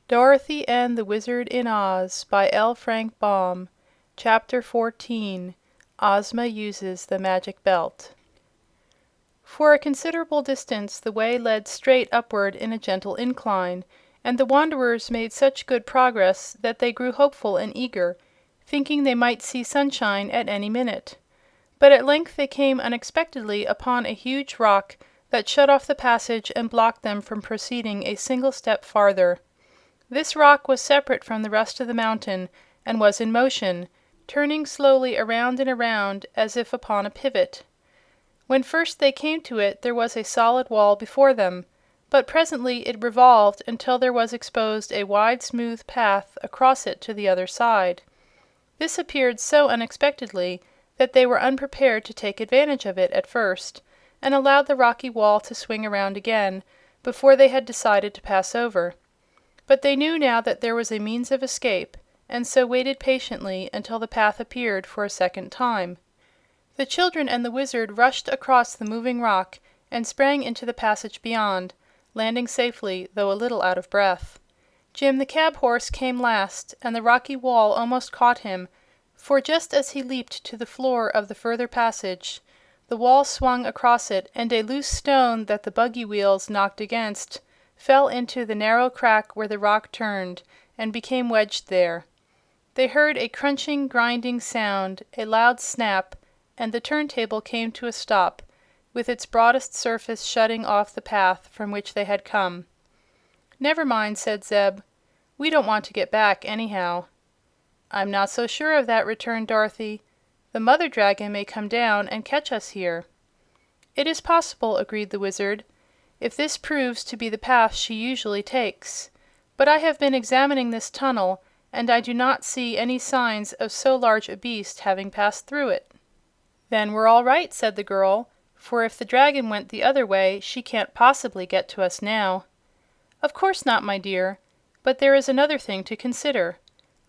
Dorothy and the Wizard in Oz by L. Frank Baum. Chapter 14. Ozma Uses the Magic Belt. For a considerable distance the way led straight upward in a gentle incline, and the wanderers made such good progress that they grew hopeful and eager, thinking they might see sunshine at any minute. But at length they came unexpectedly upon a huge rock that shut off the passage and blocked them from proceeding a single step farther. This rock was separate from the rest of the mountain and was in motion, turning slowly around and around as if upon a pivot. When first they came to it there was a solid wall before them, but presently it revolved until there was exposed a wide, smooth path across it to the other side. This appeared so unexpectedly that they were unprepared to take advantage of it at first, and allowed the rocky wall to swing around again before they had decided to pass over. But they knew now that there was a means of escape, and so waited patiently until the path appeared for a second time. The children and the Wizard rushed across the moving rock and sprang into the passage beyond, landing safely, though a little out of breath. Jim the cab horse came last, and the rocky wall almost caught him, for just as he leaped to the floor of the further passage, the wall swung across it, and a loose stone that the buggy wheels knocked against fell into the narrow crack where the rock turned, and became wedged there. They heard a crunching, grinding sound, a loud snap, and the turntable came to a stop, with its broadest surface shutting off the path from which they had come. "Never mind," said Zeb. "We don't want to get back, anyhow." "I'm not so sure of that," returned Dorothy. "The Mother Dragon may come down and catch us here." "It is possible," agreed the Wizard, "if this proves to be the path she usually takes. But I have been examining this tunnel, and I do not see any signs of so large a beast having passed through it." "Then we're all right," said the girl, "for if the dragon went the other way she can't possibly get to us now." "Of course not, my dear. But there is another thing to consider.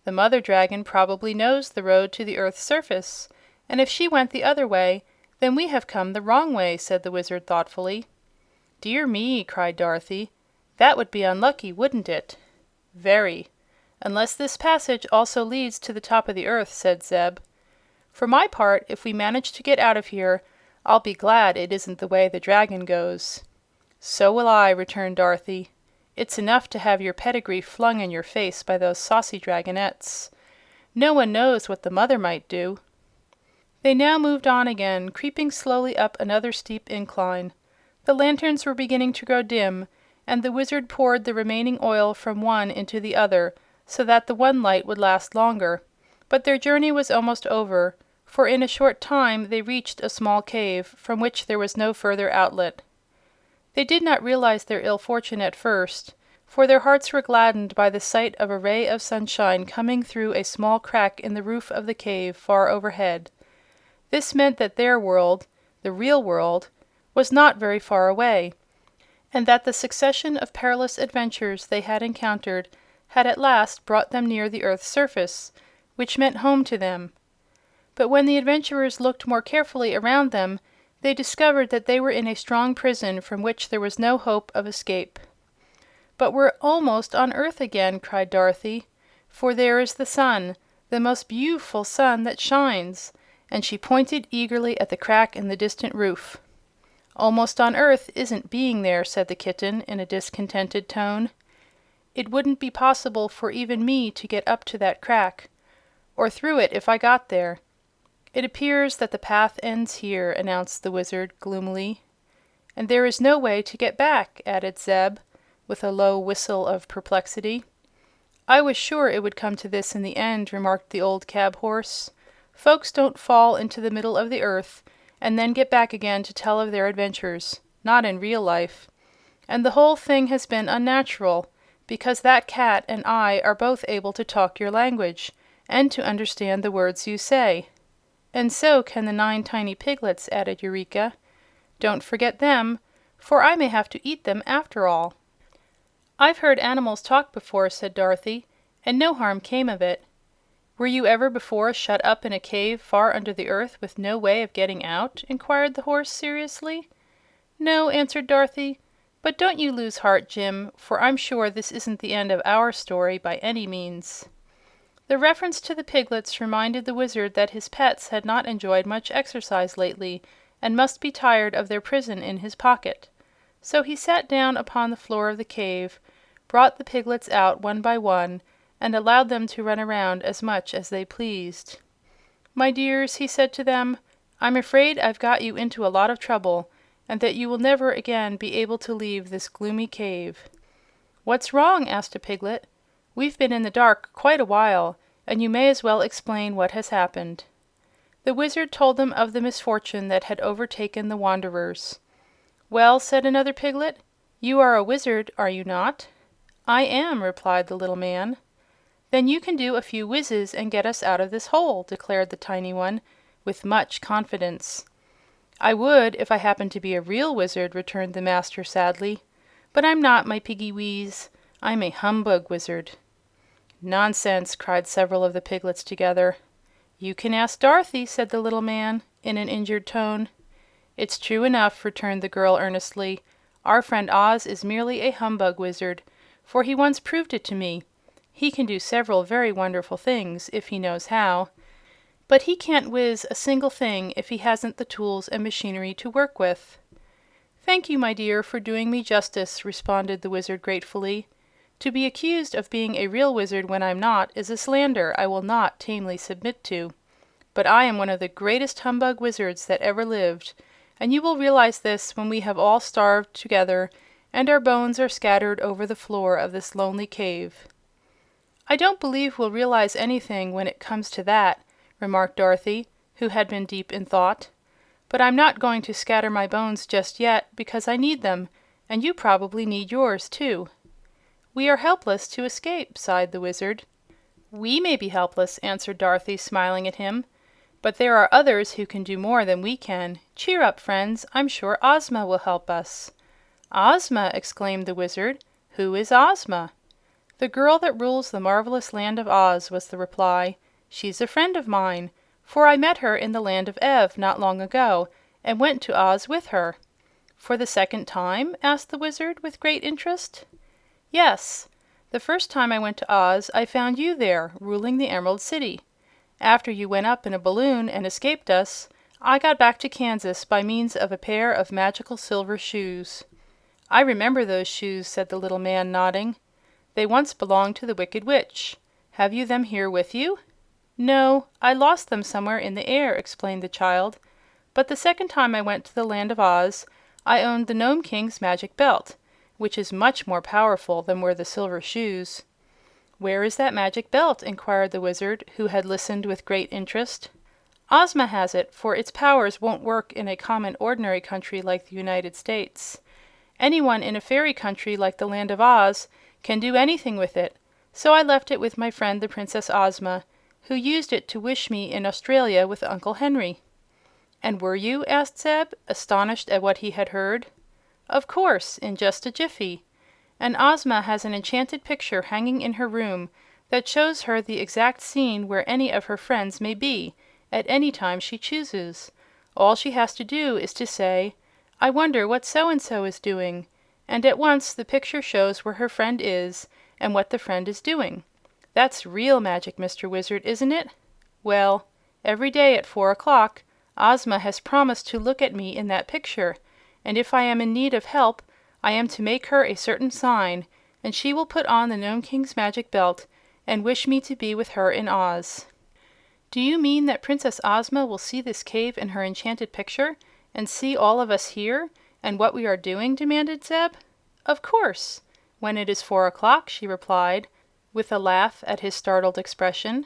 The Mother Dragon probably knows the road to the earth's surface, and if she went the other way, then we have come the wrong way," said the Wizard thoughtfully. "Dear me!" cried Dorothy. "That would be unlucky, wouldn't it?" "Very. Unless this passage also leads to the top of the earth," said Zeb. "For my part, if we manage to get out of here, I'll be glad it isn't the way the dragon goes." "So will I," returned Dorothy. "It's enough to have your pedigree flung in your face by those saucy dragonettes. No one knows what the mother might do." They now moved on again, creeping slowly up another steep incline. The lanterns were beginning to grow dim, and the Wizard poured the remaining oil from one into the other, so that the one light would last longer. But their journey was almost over, for in a short time they reached a small cave, from which there was no further outlet. They did not realize their ill fortune at first, for their hearts were gladdened by the sight of a ray of sunshine coming through a small crack in the roof of the cave far overhead. This meant that their world, the real world, was not very far away, and that the succession of perilous adventures they had encountered had at last brought them near the earth's surface, which meant home to them. But when the adventurers looked more carefully around them, they discovered that they were in a strong prison from which there was no hope of escape. "But we're almost on earth again!" cried Dorothy. "For there is the sun, the most beautiful sun that shines!" and she pointed eagerly at the crack in the distant roof. "Almost on earth isn't being there," said the kitten in a discontented tone. "It wouldn't be possible for even me to get up to that crack, or through it if I got there." "It appears that the path ends here," announced the Wizard gloomily. "And there is no way to get back," added Zeb, with a low whistle of perplexity. "I was sure it would come to this in the end," remarked the old cab horse. "Folks don't fall into the middle of the earth and then get back again to tell of their adventures, not in real life. And the whole thing has been unnatural, because that cat and I are both able to talk your language and to understand the words you say." "And so can the 9 tiny piglets," added Eureka. "Don't forget them, for I may have to eat them after all." "I've heard animals talk before," said Dorothy, "and no harm came of it." "Were you ever before shut up in a cave far under the earth with no way of getting out?" inquired the horse, seriously. "No," answered Dorothy, But don't you lose heart, Jim, for I'm sure this isn't the end of our story by any means." The reference to the piglets reminded the Wizard that his pets had not enjoyed much exercise lately and must be tired of their prison in his pocket. So he sat down upon the floor of the cave, brought the piglets out one by one, and allowed them to run around as much as they pleased. "My dears," he said to them, "I'm afraid I've got you into a lot of trouble, and that you will never again be able to leave this gloomy cave." "What's wrong?" asked a piglet. "We've been in the dark quite a while, and you may as well explain what has happened." The Wizard told them of the misfortune that had overtaken the wanderers. "Well," said another piglet, "you are a wizard, are you not?" "I am," replied the little man. "Then you can do a few whizzes and get us out of this hole," declared the tiny one, with much confidence. "I would, if I happened to be a real wizard," returned the master sadly. "But I'm not, my piggy wees. I'm a humbug wizard." "Nonsense!" cried several of the piglets together. "You can ask Dorothy," said the little man, in an injured tone. "It's true enough," returned the girl earnestly. "Our friend Oz is merely a humbug wizard, for he once proved it to me. He can do several very wonderful things, if he knows how, but he can't whiz a single thing if he hasn't the tools and machinery to work with." "Thank you, my dear, for doing me justice," responded the Wizard gratefully. "To be accused of being a real wizard when I'm not is a slander I will not tamely submit to. But I am one of the greatest humbug wizards that ever lived, and you will realize this when we have all starved together and our bones are scattered over the floor of this lonely cave." "I don't believe we'll realize anything when it comes to that," remarked Dorothy, who had been deep in thought. "But I'm not going to scatter my bones just yet, because I need them, and you probably need yours, too." "We are helpless to escape," sighed the Wizard. "We may be helpless," answered Dorothy, smiling at him, "but there are others who can do more than we can. Cheer up, friends. I'm sure Ozma will help us." "Ozma!" exclaimed the Wizard. "Who is Ozma?" "The girl that rules the marvelous Land of Oz," was the reply. "She's a friend of mine, for I met her in the Land of Ev not long ago and went to Oz with her." "For the second time?" asked the Wizard, with great interest. "Yes. The first time I went to Oz I found you there, ruling the Emerald City. After you went up in a balloon and escaped us, I got back to Kansas by means of a pair of magical silver shoes." "I remember those shoes," said the little man, nodding. "They once belonged to the Wicked Witch. Have you them here with you?" "No, I lost them somewhere in the air," explained the child. "But the second time I went to the Land of Oz I owned the Nome King's magic belt, which is much more powerful than were the silver shoes." "Where is that magic belt?" inquired the Wizard, who had listened with great interest. "Ozma has it, for its powers won't work in a common, ordinary country like the United States. Anyone in a fairy country like the Land of Oz can do anything with it, so I left it with my friend the Princess Ozma, who used it to wish me in Australia with Uncle Henry." "And were you?" asked Zeb, astonished at what he had heard. "Of course, in just a jiffy. And Ozma has an enchanted picture hanging in her room that shows her the exact scene where any of her friends may be at any time she chooses. All she has to do is to say, 'I wonder what so and so is doing,' and at once the picture shows where her friend is and what the friend is doing. That's real magic, Mr. Wizard, isn't it? Well, every day at 4 o'clock Ozma has promised to look at me in that picture, and if I am in need of help I am to make her a certain sign, and she will put on the Nome King's magic belt and wish me to be with her in Oz." "Do you mean that Princess Ozma will see this cave in her enchanted picture, and see all of us here, and what we are doing?" demanded Zeb. "Of course, when it is 4 o'clock," she replied, with a laugh at his startled expression.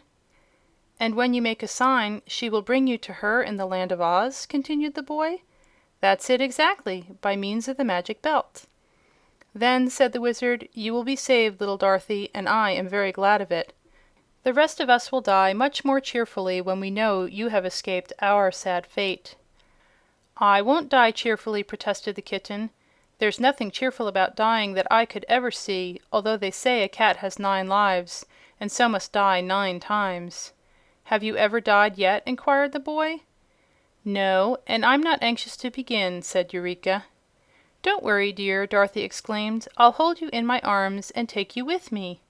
"And when you make a sign she will bring you to her in the Land of Oz?" continued the boy. "That's it, exactly, by means of the magic belt." "Then," said the Wizard, "you will be saved, little Dorothy, and I am very glad of it. The rest of us will die much more cheerfully when we know you have escaped our sad fate." "I won't die cheerfully," protested the kitten. "There's nothing cheerful about dying that I could ever see, although they say a cat has 9 lives, and so must die 9 times. "Have you ever died yet?" inquired the boy. "No, and I'm not anxious to begin," said Eureka. "Don't worry, dear," Dorothy exclaimed. "I'll hold you in my arms and take you with me."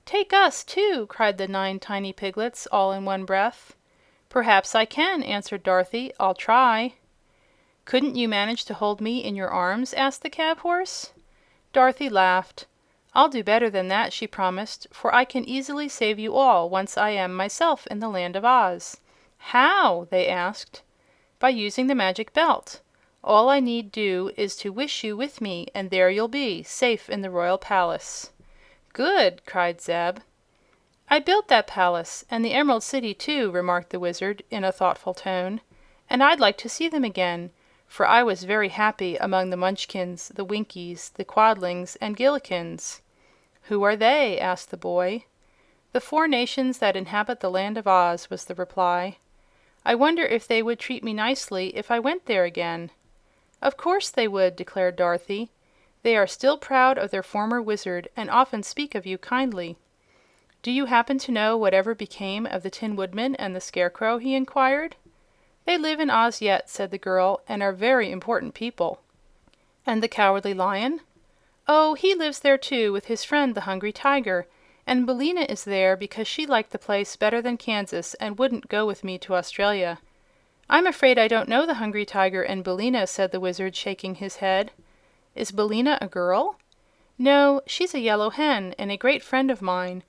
"Take us, too!" cried the 9 tiny piglets, all in one breath. "Perhaps I can," answered Dorothy. "I'll try." "Couldn't you manage to hold me in your arms?" asked the cab horse. Dorothy laughed. "I'll do better than that," she promised, "for I can easily save you all, once I am myself in the Land of Oz." "How?" they asked. "By using the Magic Belt. All I need do is to wish you with me, and there you'll be, safe in the royal palace." "Good!" cried Zeb. "I built that palace, and the Emerald City, too," remarked the Wizard, in a thoughtful tone. "And I'd like to see them again, for I was very happy among the Munchkins, the Winkies, the Quadlings, and Gillikins." "Who are they?" asked the boy. "The 4 nations that inhabit the Land of Oz," was the reply. "I wonder if they would treat me nicely if I went there again." "Of course they would," declared Dorothy. "They are still proud of their former Wizard, and often speak of you kindly." "Do you happen to know whatever became of the Tin Woodman and the Scarecrow?" he inquired. "They live in Oz yet," said the girl, "and are very important people." "And the Cowardly Lion?" "Oh, he lives there, too, with his friend the Hungry Tiger, and Billina is there because she liked the place better than Kansas and wouldn't go with me to Australia." "I'm afraid I don't know the Hungry Tiger and Billina," said the Wizard, shaking his head. "Is Billina a girl?" "No, she's a yellow hen, and a great friend of mine.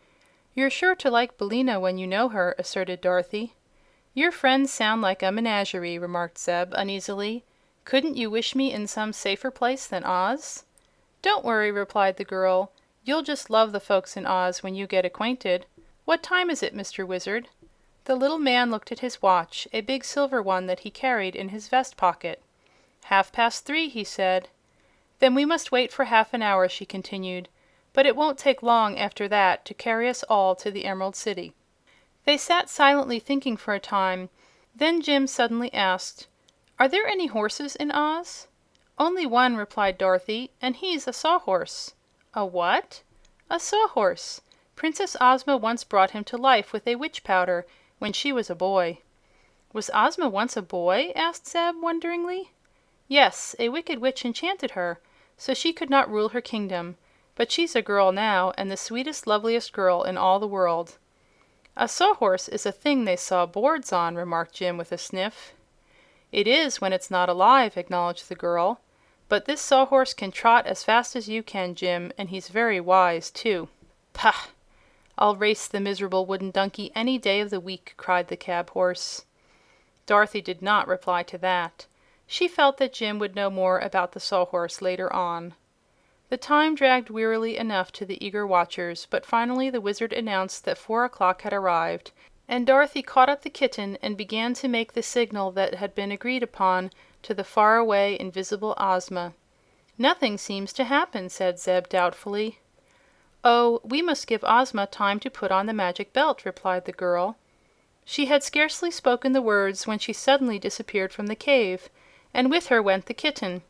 You're sure to like Billina when you know her," asserted Dorothy. "Your friends sound like a menagerie," remarked Zeb, uneasily. "Couldn't you wish me in some safer place than Oz?" "Don't worry," replied the girl. "You'll just love the folks in Oz when you get acquainted. What time is it, Mr. Wizard?" The little man looked at his watch, a big silver one that he carried in his vest pocket. "Half past 3," he said. "Then we must wait for half an hour," she continued. "But it won't take long after that to carry us all to the Emerald City." They sat silently thinking for a time. Then Jim suddenly asked: "Are there any horses in Oz?" "Only one," replied Dorothy, "and he's a Sawhorse." "A what?" "A Sawhorse. Princess Ozma once brought him to life with a witch powder, when she was a boy." "Was Ozma once a boy?" asked Zeb, wonderingly. "Yes. A wicked witch enchanted her, so she could not rule her kingdom. But she's a girl now, and the sweetest, loveliest girl in all the world." "A Sawhorse is a thing they saw boards on," remarked Jim with a sniff. "It is, when it's not alive," acknowledged the girl. "But this Sawhorse can trot as fast as you can, Jim, and he's very wise, too." "Pah! I'll race the miserable wooden donkey any day of the week," cried the cab horse. Dorothy did not reply to that. She felt that Jim would know more about the Sawhorse later on. The time dragged wearily enough to the eager watchers, but finally the Wizard announced that 4 o'clock had arrived, and Dorothy caught up the kitten and began to make the signal that had been agreed upon to the faraway, invisible Ozma. "Nothing seems to happen," said Zeb, doubtfully. "Oh, we must give Ozma time to put on the Magic Belt," replied the girl. She had scarcely spoken the words when she suddenly disappeared from the cave, and with her went the kitten.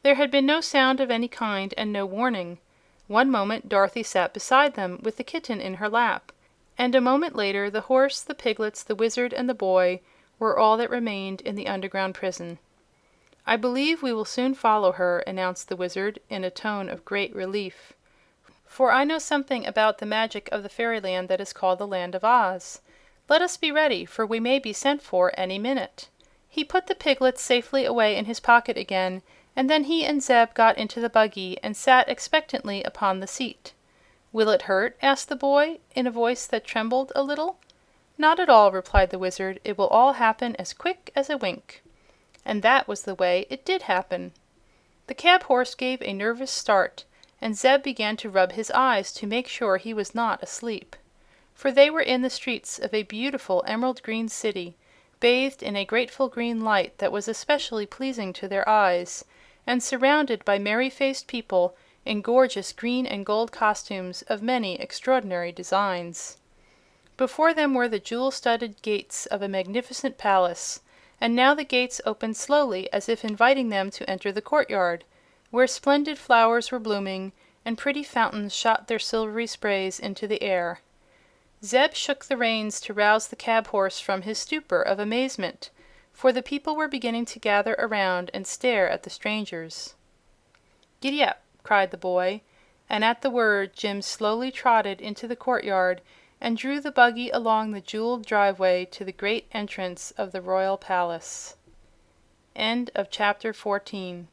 There had been no sound of any kind, and no warning. One moment Dorothy sat beside them, with the kitten in her lap, and a moment later the horse, the piglets, the Wizard, and the boy were all that remained in the underground prison. "I believe we will soon follow her," announced the Wizard, in a tone of great relief. "For I know something about the magic of the fairyland that is called the Land of Oz. Let us be ready, for we may be sent for any minute." He put the piglets safely away in his pocket again, and then he and Zeb got into the buggy and sat expectantly upon the seat. "Will it hurt?" asked the boy, in a voice that trembled a little. "Not at all," replied the Wizard. "It will all happen as quick as a wink." And that was the way it did happen. The cab horse gave a nervous start, and Zeb began to rub his eyes to make sure he was not asleep. For they were in the streets of a beautiful emerald green city, bathed in a grateful green light that was especially pleasing to their eyes, and surrounded by merry-faced people in gorgeous green and gold costumes of many extraordinary designs. Before them were the jewel-studded gates of a magnificent palace, and now the gates opened slowly as if inviting them to enter the courtyard, where splendid flowers were blooming and pretty fountains shot their silvery sprays into the air. Zeb shook the reins to rouse the cab horse from his stupor of amazement, for the people were beginning to gather around and stare at the strangers. "Giddy ap!" cried the boy, and at the word Jim slowly trotted into the courtyard and drew the buggy along the jeweled driveway to the great entrance of the royal palace. Chapter 15